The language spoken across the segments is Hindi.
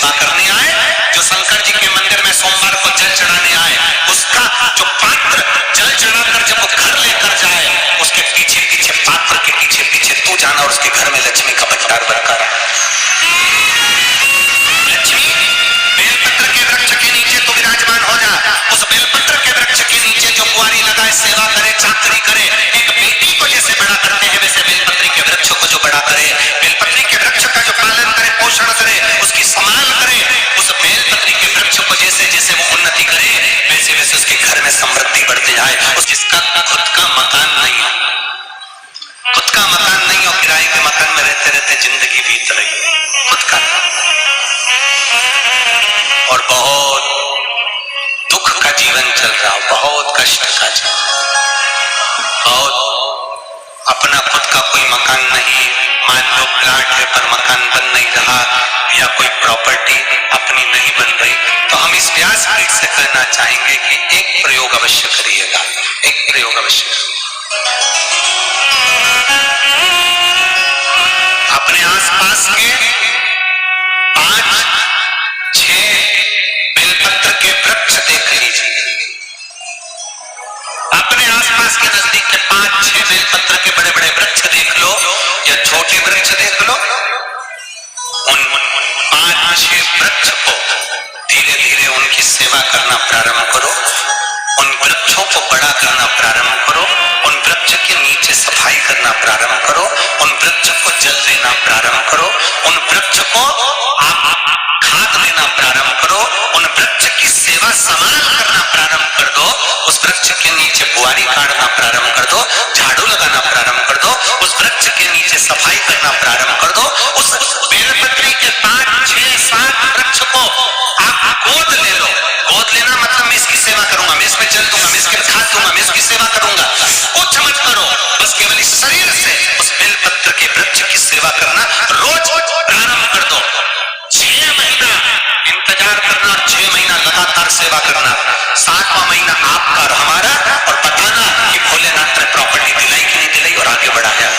सेवा करने आए, जो शंकर जी के मंदिर में सोमवार को जल चढ़ाने आए, उसका जो पात्र जल चढ़ाकर जब वो घर लेकर जाए, उसके पीछे पीछे, पात्र के पीछे पीछे तू जाना और उसके घर में लक्ष्मी का भंडार भरकर लक्ष्मी बेलपत्र के वृक्ष के नीचे तो विराजमान हो जा। उस बेलपत्र के वृक्ष के नीचे जो कुंवारी लगाए, सेवा करे, चाकरी करे, एक बेटी को जैसे बड़ा करते हैं वैसे बेलपत्री के वृक्ष को जो बड़ा करे, बेलपत्री के वृक्ष का जो पालन करे, पोषण करे, उसकी संभाल करे, उस बेलपत्री के वृक्ष को जैसे जैसे वो उन्नति करे वैसे वैसे उसके घर में समृद्धि बढ़ती जाए। जिसका खुद का मकान नहीं हो, खुद का मकान नहीं हो, किराए के मकान में रहते रहते जिंदगी बीत रही है, खुद का और बहुत दुख का जीवन चल रहा हो, बहुत कष्ट का जीवन, बहुत अपना खुद का कोई मकान नहीं, मान लो प्लाट है पर मकान बन नहीं रहा, या कोई प्रॉपर्टी अपनी नहीं बन रही, तो हम इस व्यासपीठ से कहना चाहेंगे कि एक प्रयोग अवश्य करिएगा, एक प्रयोग अवश्य करिएगा। अपने आसपास के 5-6 बेलपत्र के वृक्ष देख लीजिए, अपने आसपास के नजदीक के 5-6 बेलपत्र के बड़े बड़े वृक्ष देख लो या छोटे वृक्ष देख लो, उन 5-6 वृक्ष को धीरे धीरे उनकी सेवा करना प्रारंभ करो, उन वृक्षों को बड़ा करना प्रारंभ करो, उन वृक्ष के नीचे सफाई करना प्रारंभ करो, उन वृक्ष को जल देना प्रारंभ करो, उन वृक्ष को आप खाद देना प्रारंभ करो, उन वृक्ष की सेवा संभाल करना प्रारंभ कर दो, उस वृक्ष के नीचे बुआरी काटना प्रारंभ कर दो, झाड़ू लगाना प्रारंभ कर दो, उस वृक्ष के नीचे सफाई करना प्रारंभ कर दो, उस बेलपत्री के 5-6-7 वृक्ष को आप गोद ले लो। गोद लेना मतलब मैं इसकी सेवा करूंगा, मैं इसमें जल दूंगा, मैं इसके खाद दूंगा, मैं इसकी सेवा करूंगा, कुछ मत करो, बस केवल इस शरीर से उस बेलपत्र के वृक्ष की सेवा करना रोज प्रारंभ कर दो। 6 महीना इंतजार करना और 6 महीना लगातार सेवा करना, 7वां महीना आपका और हमारा, और बताना कि भोलेनाथ ने प्रॉपर्टी दिलाई कि नहीं दिलाई और आगे बढ़ाया।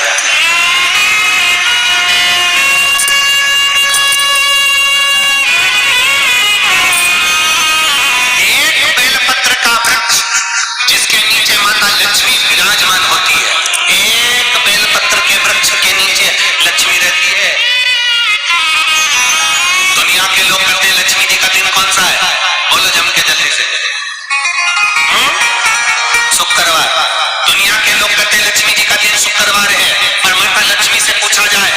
एक बेलपत्र का वृक्ष जिसके नीचे माता लक्ष्मी विराजमान होती है, एक बेलपत्र के वृक्ष के नीचे लक्ष्मी रहती है। दुनिया के लोग कहते हैं लक्ष्मी जी का दिन कौन सा है, बोलो जम के जल्दी से, शुक्रवार। दुनिया के लोग कहते हैं लक्ष्मी जी का दिन शुक्रवार है, पर माता लक्ष्मी से पूछा जाए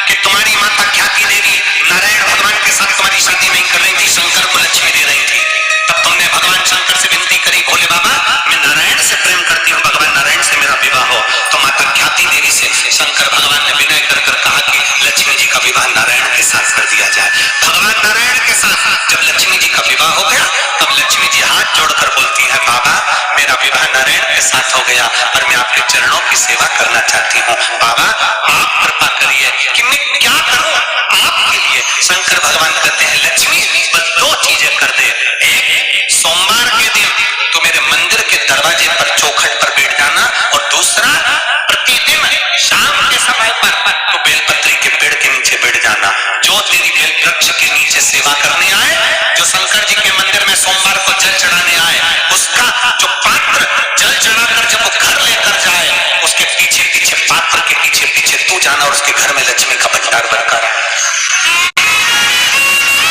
कि तुम्हारी माता ख्याति देवी नारायण भगवान के साथ तुम्हारी शादी नहीं कर रही थी, शंकर को लक्ष्मी दे रही थी, तब तुमने भगवान शंकर से विनती करी, भोले बाबा मैं नारायण से प्रेम करती हूँ, भगवान नारायण से मेरा विवाह हो, तो माता ख्याति देवी से शंकर भगवान ने विनय कर कर कहा कि लक्ष्मी जी का विवाह नारायण के साथ कर दिया जाए। भगवान नारायण के साथ जब लक्ष्मी जी का विवाह हो गया, तब लक्ष्मी जी हाथ जोड़कर बोलती है, बाबा मेरा विवाह नारायण के साथ हो गया और मैं आपके चरणों की सेवा करना चाहती हूँ, बाबा आप कृपा करिए कि मैं क्या करूं आपके लिए। शंकर भगवान कहते हैं लक्ष्मी बस 2 चीजें कर दे, एक सोमवार के दिन तो मेरे मंदिर के दरवाजे पर चौखट पर बैठ जाना, और दूसरा प्रतिदिन शाम के समय पर तो बेलपत्री के पेड़ के नीचे बैठ जाना। जो तेरी बेल वृक्ष के नीचे सेवा करने आए, जो शंकर जी के मंदिर में सोमवार को जल चढ़ाने आए, उसका जो पात्र जल चढ़ाकर जब वो घर लेकर जाए, उसके पीछे पीछे, पात्र के पीछे पीछे तू जाना और उसके घर में लक्ष्मी का भंडार भरकर।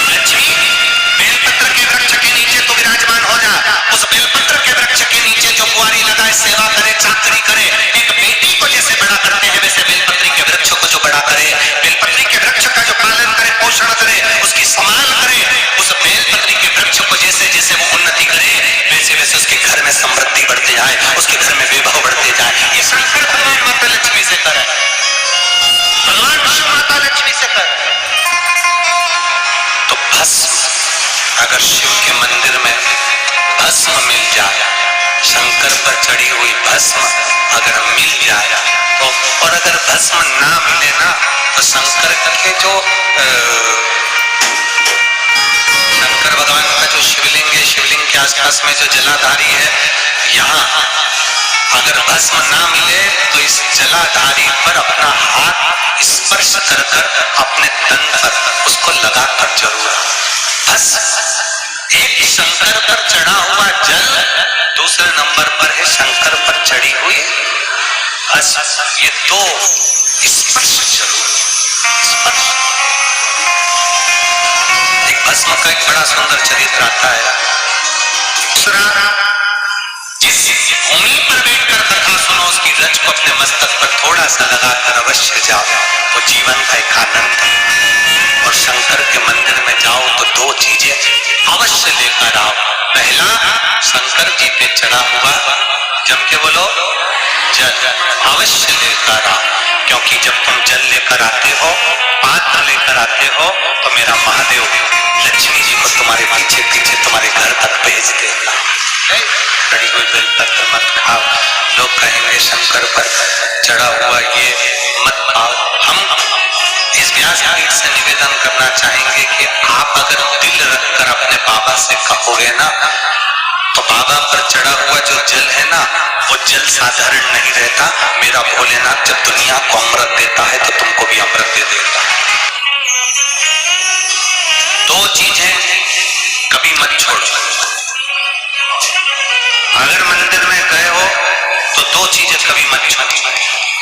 लक्ष्मी बेलपत्र के वृक्ष के नीचे तो विराजमान हो जा, उस बेलपत्र के वृक्ष के नीचे जो कुंवारी लगाए, सेवा करे, चाकरी करे, एक बेटी को जैसे बड़ा करते हैं वैसे बेलपत्री के वृक्ष को जो बड़ा करे, बेलपत्री के वृक्ष का जो पालन करे, पोषण करे, उसकी संभाल करे, उस बेलपत्री के वृक्ष को जैसे जैसे वो उन्नति करे वैसे वैसे उसके घर में समृद्धि बढ़ते जाए, उसके घर में वैभव बढ़ते जाए। ये शंकर भगवान माता लक्ष्मी से करे, भगवान शिव माता लक्ष्मी से करे। तो भस्म अगर शिव के मंदिर में भस्म मिल जाए, शंकर पर चढ़ी हुई भस्म अगर मिल जाए तो, और अगर भस्म ना मिले ना तो शंकर के जो शंकर भगवान का जो शिवलिंग है, शिवलिंग के आसपास में जो जलाधारी है, यहाँ अगर भस्म ना मिले तो इस जलाधारी पर अपना हाथ स्पर्श कर कर अपने तन पर उसको लगा कर जरूर। बस एक शंकर पर चढ़ा हुआ जल, दूसरे नंबर पर है शंकर पर चढ़ी हुई बस, ये दो स्पर्श जरूर। स्पर्श एक भस्म का एक बड़ा सुंदर चरित्र आता है। दूसरा, जिस भूमि पर बैठकर कथा सुनो उसकी रज को अपने मस्तक पर थोड़ा सा लगाकर अवश्य जाओ, वो जीवन का एक आनंद है। और शंकर के मंदिर में जाओ तो दो चीजें अवश्य लेकर आओ। पहला, शंकर जी पे चढ़ा हुआ, जम के बोलो, जल अवश्य लेकर आओ, क्योंकि जब तुम जल लेकर आते हो, पात्र लेकर आते हो, तो मेरा महादेव लक्ष्मी जी को तुम्हारे पीछे पीछे तुम्हारे घर तक भेज देगा। चढ़ी हुई बेलपत्र मत खाओ, लोग कहेंगे शंकर पर चढ़ा हुआ ये मत खाओ। हम इस व्यासपीठ से निवेदन करना चाहेंगे कि आप अगर दिल रखकर अपने बाबा से कहोगे ना, तो बाबा पर चढ़ा हुआ जो जल है ना, वो जल साधारण नहीं रहता। मेरा भोलेनाथ जब दुनिया को अमृत देता है तो तुमको भी अमृत दे देता है। दो चीजें कभी मत छोड़ो। अगर मंदिर में गए हो तो दो चीजें कभी मत छोड़ो।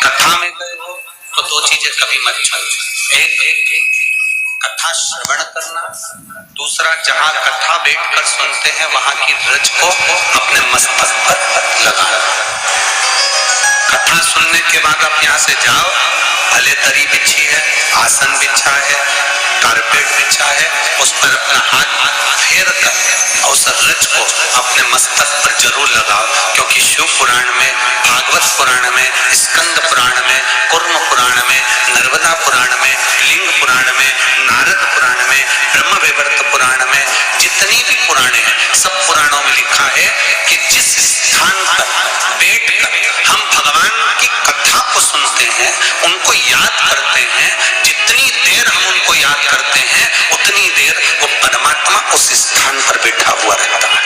कथा में गए हो तो दो चीजें कभी मत छोड़ो। एक कथा श्रवण करना, दूसरा जहां कथा बैठकर सुनते हैं वहां की रज को अपने मस्तक पर लगाना। कथा सुनने के बाद आप यहाँ से जाओ, भले दरी बिछी है, आसन बिछा है, कारपेट बिछा है, उस पर अपना हाथ फेर कर उस रज को अपने मस्तक पर जरूर लगाओ। क्योंकि शिव पुराण में, भागवत पुराण में, स्कंद पुराण में, कुर्म पुराण में, नर्मदा पुराण में, लिंग पुराण में, नारद पुराण में, ब्रह्म वैवर्त पुराण में, जितनी भी पुराणे हैं सब पुराणों में लिखा है कि जिस स्थान पर बैठकर हम भगवान की कथा को सुनते हैं, उनको याद करते हैं, जितनी देर हम उनको याद करते हैं उतनी देर वो परमात्मा उस स्थान पर बैठा हुआ रहता है।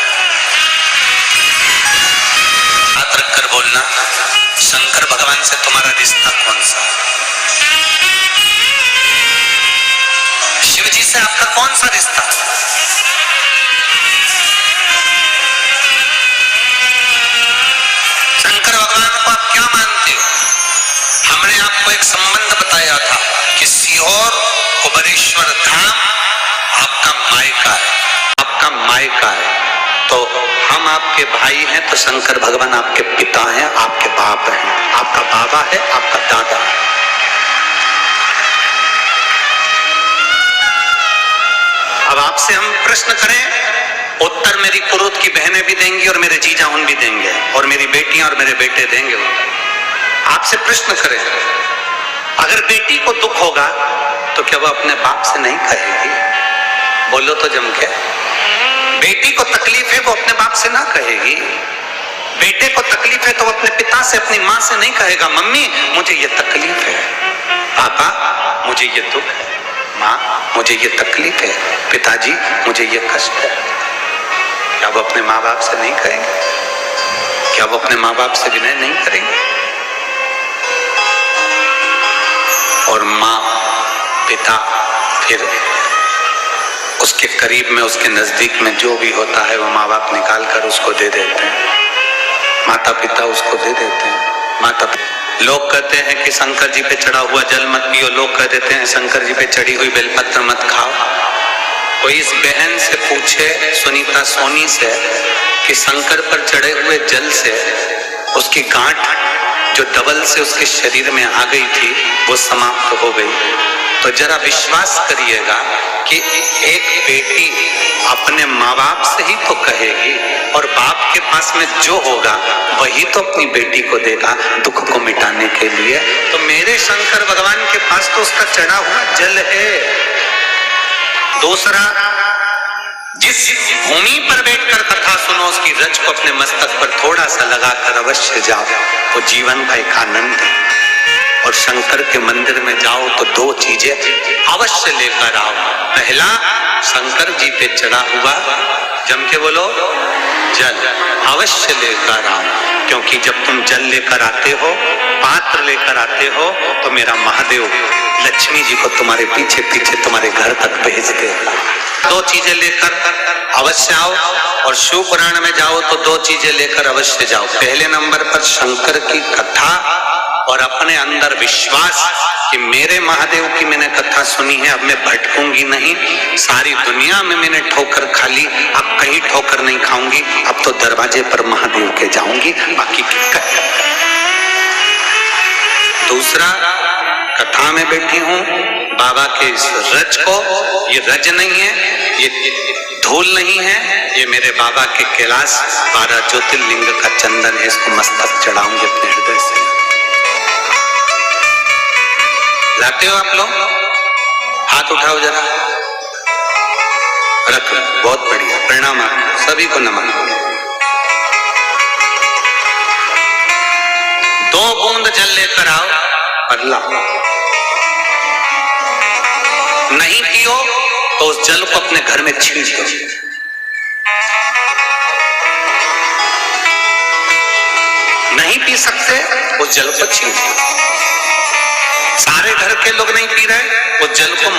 हाथ रखकर बोलना, शंकर भगवान से तुम्हारा रिश्ता कौन सा? शिव जी से आपका कौन सा रिश्ता? शंकर भगवान को आप क्या मानते हो? हमने आपको एक संबंध बताया था कि सीहोर कुबेरेश्वर धाम आपका मायका है, आपका मायका है। तो हम आपके भाई हैं, तो शंकर भगवान आपके पिता हैं, आपके बाप हैं, आपका बाबा है, आपका दादा है। अब आपसे हम प्रश्न करें, उत्तर मेरी कुरुत की बहनें भी देंगी और मेरे जीजा उन भी देंगे, और मेरी बेटियां और मेरे बेटे देंगे। आपसे प्रश्न करें, अगर बेटी को दुख होगा तो क्या वो अपने बाप से नहीं कहेगी? बोलो तो जम के। बेटी को तकलीफ है वो अपने बाप से ना कहेगी। बेटे को तकलीफ है तो वो अपने पिता से, अपनी माँ से नहीं कहेगा, मम्मी मुझे ये तकलीफ है, पापा मुझे ये दुख है, माँ मुझे ये तकलीफ है, पिताजी मुझे ये कष्ट है। क्या वो अपने माँ बाप से नहीं कहेंगे? क्या वो अपने माँ बाप से विनय नहीं करेंगे? और माँ, पिता, फिर उसके करीब में, उसके नजदीक में जो भी होता है वो माँ बाप निकाल कर उसको दे देते हैं, माता पिता उसको दे देते हैं। माता लोग कहते हैं कि शंकर जी पे चढ़ा हुआ जल मत पियो, लोग कह देते हैं शंकर जी पे चढ़ी हुई बेलपत्र मत खाओ। कोई इस बहन से पूछे, सुनीता सोनी से, कि शंकर पर चढ़े हुए जल से उसकी गांठ जो डबल से उसके शरीर में आ गई थी वो समाप्त हो गई, तो जरा विश्वास करिएगा कि एक बेटी अपने माँ बाप से ही तो कहेगी, और बाप के पास में जो होगा वही तो अपनी बेटी को देगा दुख को मिटाने के लिए। तो मेरे शंकर भगवान के पास तो उसका चढ़ा हुआ जल है। दूसरा, जिस भूमि पर बैठकर कथा सुनो उसकी रज को अपने मस्तक पर थोड़ा सा लगाकर अवश्य जाओ, वो जीवन का एक आनंद है। और शंकर के मंदिर में जाओ तो दो चीजें अवश्य लेकर आओ। पहला, शंकर जी पे चढ़ा हुआ, जम के बोलो, जल अवश्य लेकर आओ, क्योंकि जब तुम जल लेकर आते हो, पात्र लेकर आते हो, तो मेरा महादेव लक्ष्मी जी को तुम्हारे पीछे पीछे तुम्हारे घर तक भेज देगा। दो चीजें लेकर अवश्य आओ, और शिव पुराण में जाओ तो दो चीजें लेकर अवश्य जाओ। पहले नंबर पर शंकर की कथा और अपने अंदर विश्वास कि मेरे महादेव की मैंने कथा सुनी है, अब मैं भटकूंगी नहीं। सारी दुनिया में मैंने ठोकर खा ली, अब कहीं ठोकर नहीं खाऊंगी, अब तो दरवाजे पर महादेव के जाऊंगी, बाकी की। दूसरा, कथा में बैठी हूं बाबा के इस रज को, ये रज नहीं है, ये धूल नहीं है, ये मेरे बाबा के कैलाश 12 ज्योतिर्लिंग का चंदन है, इसको मस्तक चढ़ाऊंगी अपने हृदय से। लाते हो आप लोग? हाथ उठाओ जरा, रखो, बहुत बढ़िया, प्रणाम आपको सभी को, नमन। 2 बूंद जल लेकर आओ और लाओ। नहीं पियो तो उस जल को अपने घर में छींट दो। नहीं पी सकते उस जल को छींट दो। सारे घर के लोग नहीं पी रहे, उस जल को